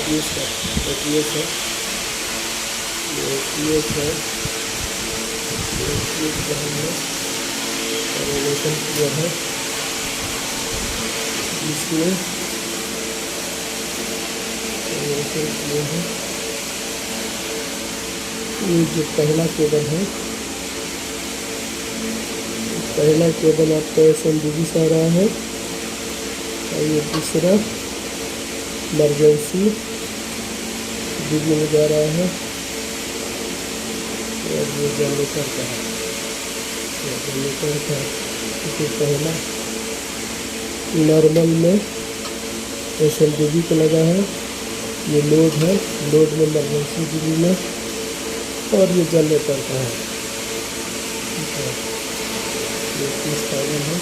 ATS है, ATS है, ये एटीएस है, एटीएस का हमने कैलकुलेशन किया है, इसमें कैलकुलेशन किए हैं। ये जो पहला केबल है, पहला केबल आपका SMDB से आ रहा है और ये दूसरा इमरजेंसी DB में जा रहा है और ये जनरेटर का है, जनरेटर का क्योंकि पहला नॉर्मल में SMDB को लगा है, ये लोड है, लोड में इमरजेंसी DB में, और ये जनरेटर का है। ठीक है, ये 30,000 है।